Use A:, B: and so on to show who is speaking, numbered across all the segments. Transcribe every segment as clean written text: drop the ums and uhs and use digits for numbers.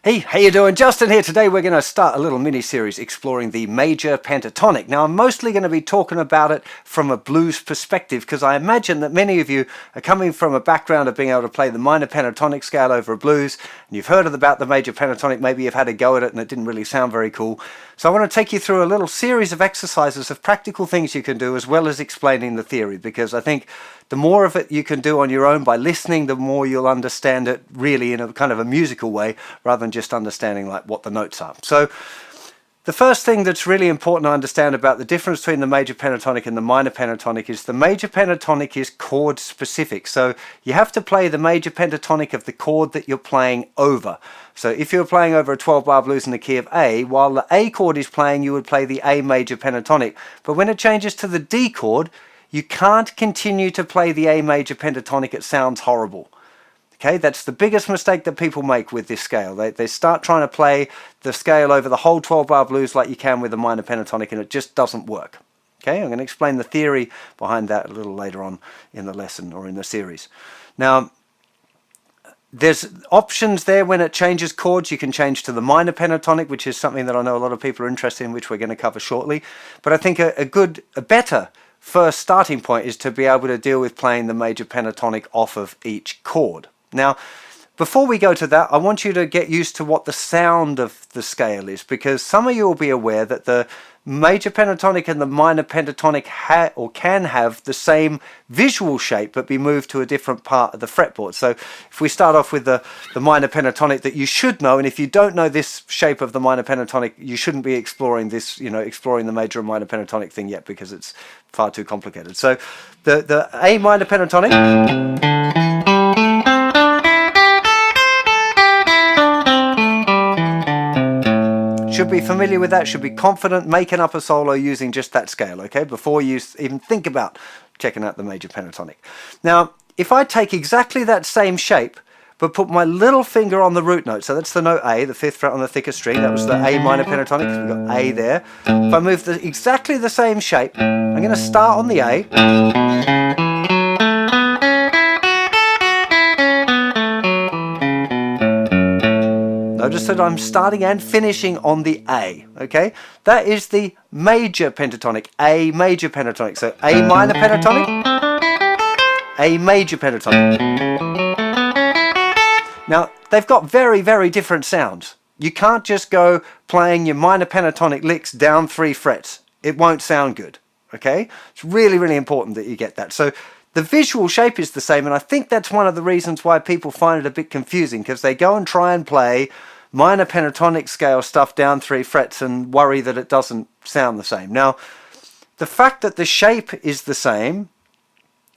A: Hey, how you doing? Justin here. Today we're going to start a little mini-series exploring the major pentatonic. Now I'm mostly going to be talking about it from a blues perspective because I imagine that many of you are coming from a background of being able to play the minor pentatonic scale over a blues, and you've heard about the major pentatonic, maybe you've had a go at it and it didn't really sound very cool. So I want to take you through a little series of exercises of practical things you can do as well as explaining the theory, because I think the more of it you can do on your own by listening, the more you'll understand it really in a kind of a musical way rather than just understanding like what the notes are. So the first thing that's really important to understand about the difference between the major pentatonic and the minor pentatonic is the major pentatonic is chord specific. So you have to play the major pentatonic of the chord that you're playing over. So if you're playing over a 12-bar blues in the key of A, while the A chord is playing, you would play the A major pentatonic. But when it changes to the D chord, you can't continue to play the A major pentatonic. It sounds horrible. Okay, that's the biggest mistake that people make with this scale. They start trying to play the scale over the whole 12-bar blues like you can with a minor pentatonic, and it just doesn't work. Okay, I'm going to explain the theory behind that a little later on in the lesson or in the series. Now, there's options there when it changes chords. You can change to the minor pentatonic, which is something that I know a lot of people are interested in, which we're going to cover shortly. But I think a better first starting point is to be able to deal with playing the major pentatonic off of each chord. Now, before we go to that, I want you to get used to what the sound of the scale is, because some of you will be aware that the major pentatonic and the minor pentatonic can have the same visual shape but be moved to a different part of the fretboard. So if we start off with the minor pentatonic that you should know, and if you don't know this shape of the minor pentatonic, you shouldn't be exploring this, exploring the major and minor pentatonic thing yet, because it's far too complicated. So the A minor pentatonic should be familiar with that, should be confident making up a solo using just that scale, okay, before you even think about checking out the major pentatonic. Now, if I take exactly that same shape, but put my little finger on the root note, so that's the note A, the 5th fret on the thicker string, that was the A minor pentatonic, so we've got A there. If I move exactly the same shape, I'm going to start on the A, notice that I'm starting and finishing on the A, okay? That is the major pentatonic, A major pentatonic. So A minor pentatonic, A major pentatonic. Now, they've got very, very different sounds. You can't just go playing your minor pentatonic licks down 3 frets. It won't sound good, okay? It's really, really important that you get that. So the visual shape is the same, and I think that's one of the reasons why people find it a bit confusing, because they go and try and play minor pentatonic scale stuff down 3 frets and worry that it doesn't sound the same. Now, the fact that the shape is the same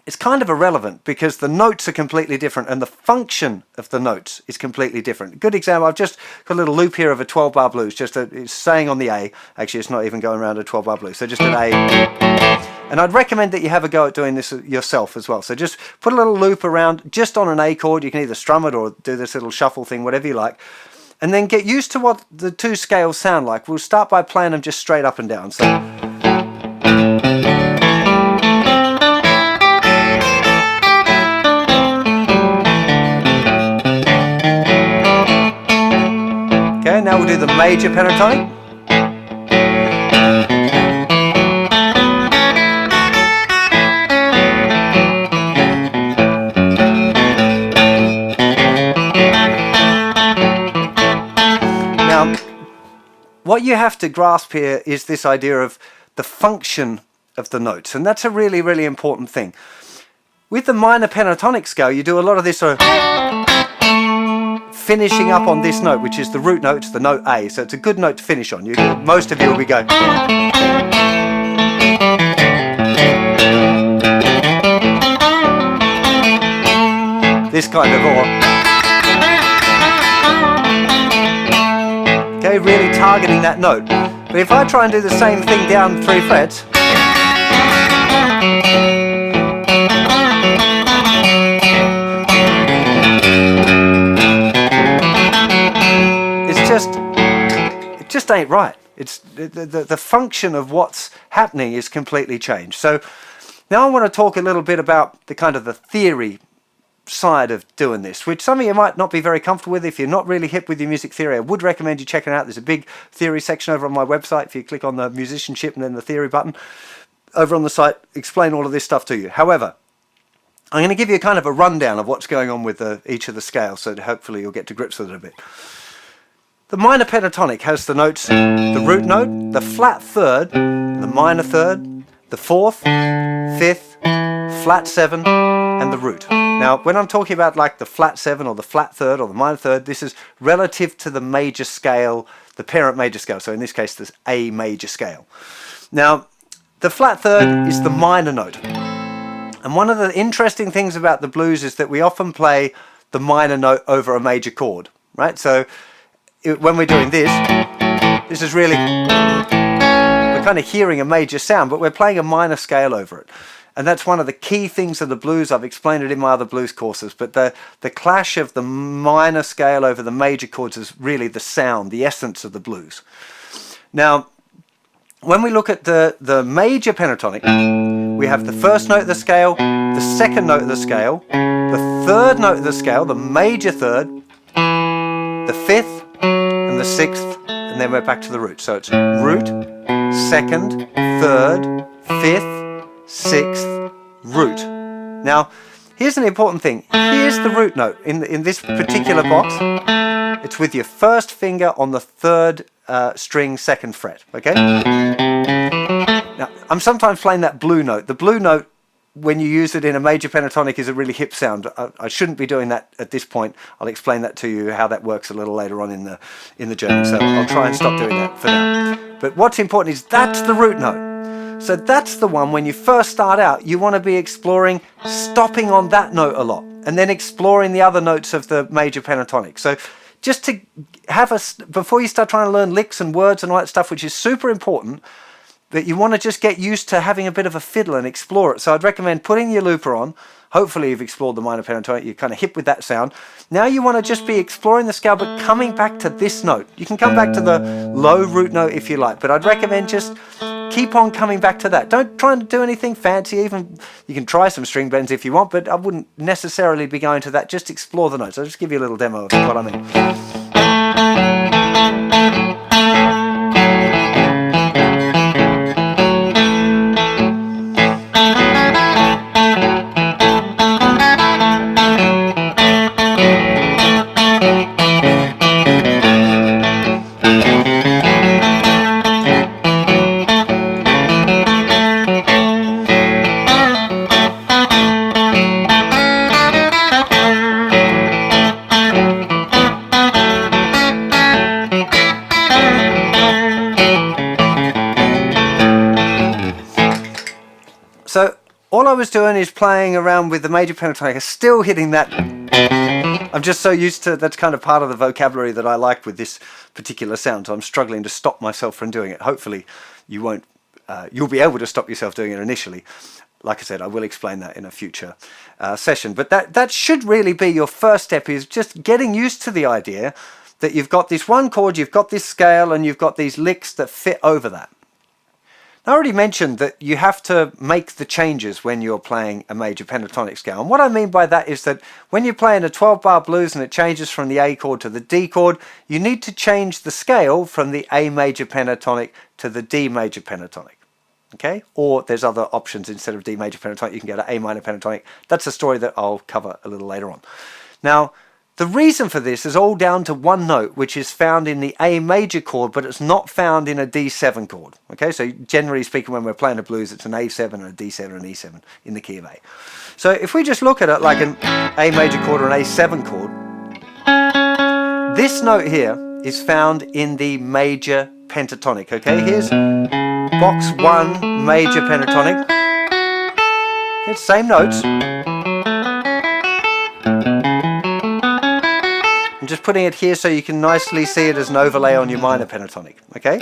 A: is kind of irrelevant, because the notes are completely different and the function of the notes is completely different. Good example, I've just got a little loop here of a 12-bar blues, it's saying on the A. Actually, it's not even going around a 12-bar blues, so just an A. And I'd recommend that you have a go at doing this yourself as well. So just put a little loop around just on an A chord. You can either strum it or do this little shuffle thing, whatever you like. And then get used to what the two scales sound like. We'll start by playing them just straight up and down. So, okay, now we'll do the major pentatonic. What you have to grasp here is this idea of the function of the notes, and that's a really, really important thing. With the minor pentatonic scale, you do a lot of this sort of finishing up on this note, which is the root note, the note A, so it's a good note to finish on. Most of you will be going this kind of, or okay, really targeting that note. But if I try and do the same thing down 3 frets, it just ain't right. It's the function of what's happening is completely changed. So now I want to talk a little bit about the kind of the theory side of doing this, which some of you might not be very comfortable with. If you're not really hip with your music theory, I would recommend you checking it out. There's a big theory section over on my website. If you click on the musicianship and then the theory button over on the site, explain all of this stuff to you. However, I'm going to give you kind of a rundown of what's going on with each of the scales, so that hopefully you'll get to grips with it a bit. The minor pentatonic has the notes, the root note, the flat third, the minor third, the fourth, fifth, flat seven, and the root. Now, when I'm talking about like the flat seven or the flat third or the minor third, this is relative to the major scale, the parent major scale. So in this case, there's A major scale. Now, the flat third is the minor note. And one of the interesting things about the blues is that we often play the minor note over a major chord, right? So when we're doing this is really, we're kind of hearing a major sound, but we're playing a minor scale over it. And that's one of the key things of the blues. I've explained it in my other blues courses, but the clash of the minor scale over the major chords is really the sound, the essence of the blues. Now, when we look at the major pentatonic, we have the first note of the scale, the second note of the scale, the third note of the scale, the major third, the fifth, and the sixth, and then we're back to the root. So it's root, second, third, fifth, sixth, root. Now, here's an important thing. Here's the root note in this particular box. It's with your first finger on the third string, second fret. Okay. Now, I'm sometimes playing that blue note. The blue note, when you use it in a major pentatonic, is a really hip sound. I shouldn't be doing that at this point. I'll explain that to you, how that works a little later on in the journey. So I'll try and stop doing that for now. But what's important is that's the root note. So that's the one, when you first start out, you want to be exploring stopping on that note a lot and then exploring the other notes of the major pentatonic. So just to have before you start trying to learn licks and words and all that stuff, which is super important, that you want to just get used to having a bit of a fiddle and explore it. So I'd recommend putting your looper on. Hopefully you've explored the minor pentatonic, you're kind of hip with that sound. Now you want to just be exploring the scale, but coming back to this note. You can come back to the low root note if you like, but I'd recommend just keep on coming back to that. Don't try and do anything fancy. Even you can try some string bends if you want, but I wouldn't necessarily be going to that. Just explore the notes. I'll just give you a little demo of what I mean. So all I was doing is playing around with the major pentatonic, still hitting that. I'm just so used to, that's kind of part of the vocabulary that I like with this particular sound, so I'm struggling to stop myself from doing it. Hopefully you won't, you'll be able to stop yourself doing it initially. Like I said, I will explain that in a future session. But that should really be your first step, is just getting used to the idea that you've got this one chord, you've got this scale, and you've got these licks that fit over that. I already mentioned that you have to make the changes when you're playing a major pentatonic scale. And what I mean by that is that when you're playing a 12-bar blues and it changes from the A chord to the D chord, you need to change the scale from the A major pentatonic to the D major pentatonic. Okay? Or there's other options. Instead of D major pentatonic, you can go to A minor pentatonic. That's a story that I'll cover a little later on. Now, the reason for this is all down to one note, which is found in the A major chord, but it's not found in a D7 chord. Okay, so generally speaking, when we're playing a blues, it's an A7 and a D7 and an E7 in the key of A. So if we just look at it like an A major chord or an A7 chord, this note here is found in the major pentatonic. Okay, here's box 1, major pentatonic. It's same notes. I'm just putting it here so you can nicely see it as an overlay on your minor pentatonic. Okay?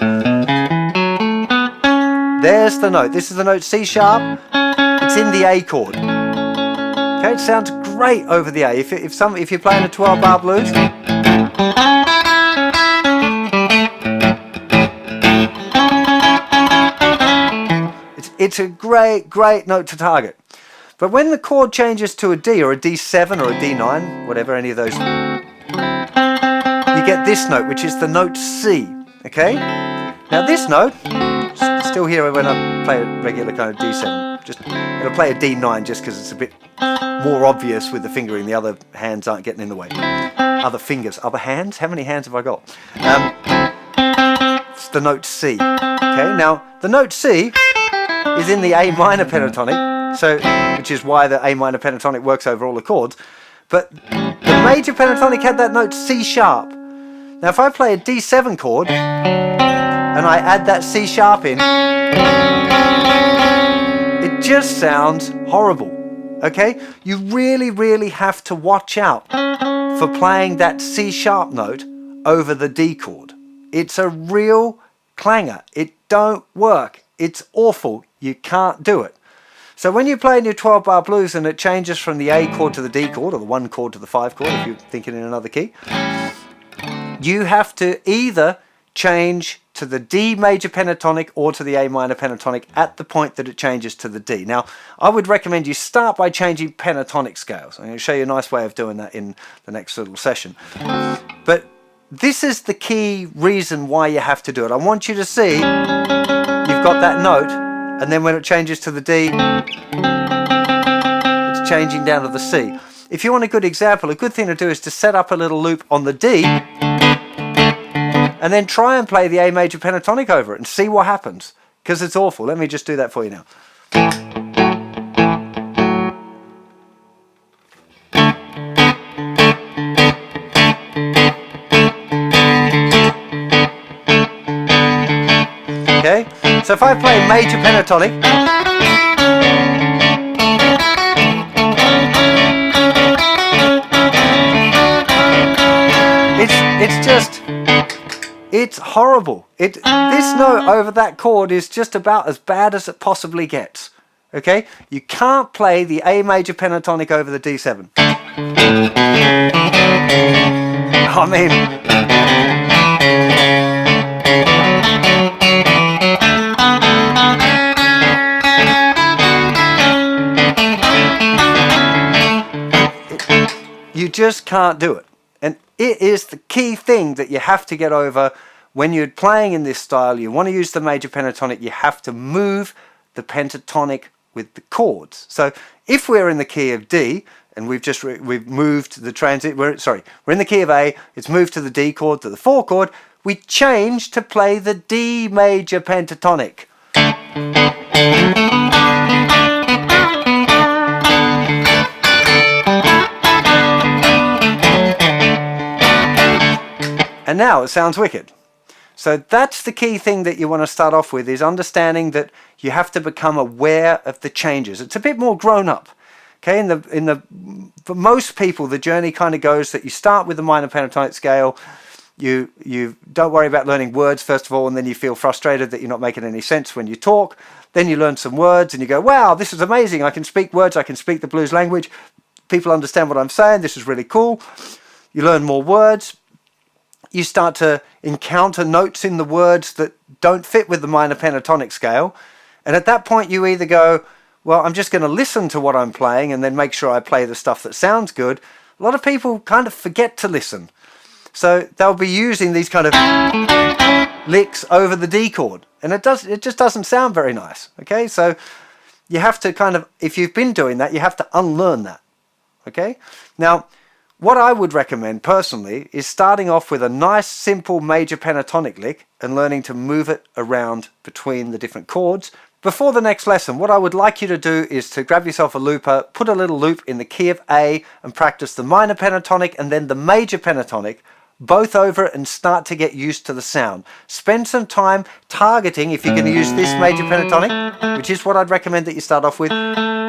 A: There's the note. This is the note C sharp. It's in the A chord. Okay, it sounds great over the A. If you're playing a 12-bar blues, it's a great note to target. But when the chord changes to a D or a D7 or a D9, whatever, any of those, you get this note, which is the note C, okay? Now this note, still here when I play a regular kind of D7, just it'll play a D9 just because it's a bit more obvious with the fingering. The other hands aren't getting in the way. Other fingers, other hands? How many hands have I got? It's the note C, okay? Now, the note C is in the A minor pentatonic, so, which is why the A minor pentatonic works over all the chords. But the major pentatonic had that note C sharp. Now if I play a D7 chord and I add that C sharp in, it just sounds horrible, okay? You really, really have to watch out for playing that C sharp note over the D chord. It's a real clanger. It don't work. It's awful. You can't do it. So when you play in your 12-bar blues and it changes from the A chord to the D chord, or the 1 chord to the 5 chord if you're thinking in another key, you have to either change to the D major pentatonic or to the A minor pentatonic at the point that it changes to the D. Now, I would recommend you start by changing pentatonic scales. I'm going to show you a nice way of doing that in the next little session. But this is the key reason why you have to do it. I want you to see you've got that note, and then when it changes to the D, it's changing down to the C. If you want a good example, a good thing to do is to set up a little loop on the D and then try and play the A major pentatonic over it and see what happens, because it's awful. Let me just do that for you now. Okay, so if I play major pentatonic, it's horrible. This note over that chord is just about as bad as it possibly gets. Okay, you can't play the A major pentatonic over the D7. I mean, you just can't do it. And it is the key thing that you have to get over when you're playing in this style. You want to use the major pentatonic, you have to move the pentatonic with the chords. So if we're in the key of D and we've moved the transit, we're in the key of A, it's moved to the D chord, to the 4 chord, we change to play the D major pentatonic. And now it sounds wicked. So that's the key thing that you want to start off with, is understanding that you have to become aware of the changes. It's a bit more grown up. Okay, for most people, the journey kind of goes that you start with the minor pentatonic scale. You don't worry about learning words first of all, and then you feel frustrated that you're not making any sense when you talk. Then you learn some words and you go, wow, this is amazing. I can speak words. I can speak the blues language. People understand what I'm saying. This is really cool. You learn more words. You start to encounter notes in the words that don't fit with the minor pentatonic scale. And at that point you either go, well, I'm just going to listen to what I'm playing and then make sure I play the stuff that sounds good. A lot of people kind of forget to listen. So they'll be using these kind of licks over the D chord. And it just doesn't sound very nice. Okay, so you have to kind of, if you've been doing that, you have to unlearn that. Okay, now what I would recommend personally is starting off with a nice simple major pentatonic lick and learning to move it around between the different chords. Before the next lesson, what I would like you to do is to grab yourself a looper, put a little loop in the key of A and practice the minor pentatonic and then the major pentatonic, both over it, and start to get used to the sound. Spend some time targeting, if you're going to use this major pentatonic, which is what I'd recommend that you start off with,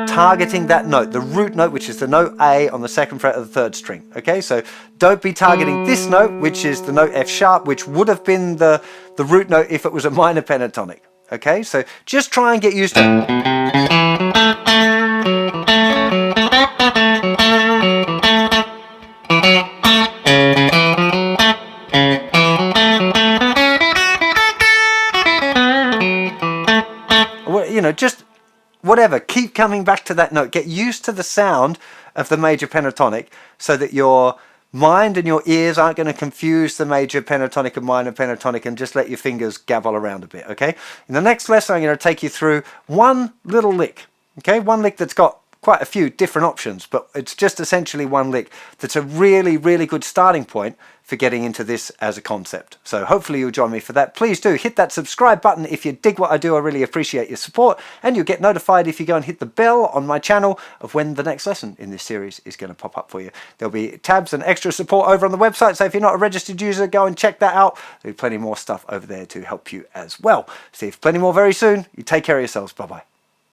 A: targeting that note, the root note, which is the note A on the 2nd fret of the 3rd string. Okay, so don't be targeting this note, which is the note F sharp, which would have been the root note if it was a minor pentatonic. Okay, so just try and get used to it. Well, you know, just whatever. Keep coming back to that note. Get used to the sound of the major pentatonic so that your mind and your ears aren't going to confuse the major pentatonic and minor pentatonic, and just let your fingers gabble around a bit, okay? In the next lesson, I'm going to take you through one little lick, okay? One lick that's got quite a few different options, but it's just essentially one lick that's a really, really good starting point for getting into this as a concept. So hopefully you'll join me for that. Please do hit that subscribe button if you dig what I do. I really appreciate your support, and you'll get notified if you go and hit the bell on my channel of when the next lesson in this series is going to pop up for you. There'll be tabs and extra support over on the website, so if you're not a registered user, go and check that out. There'll be plenty more stuff over there to help you as well. See you for plenty more very soon. You take care of yourselves. Bye-bye.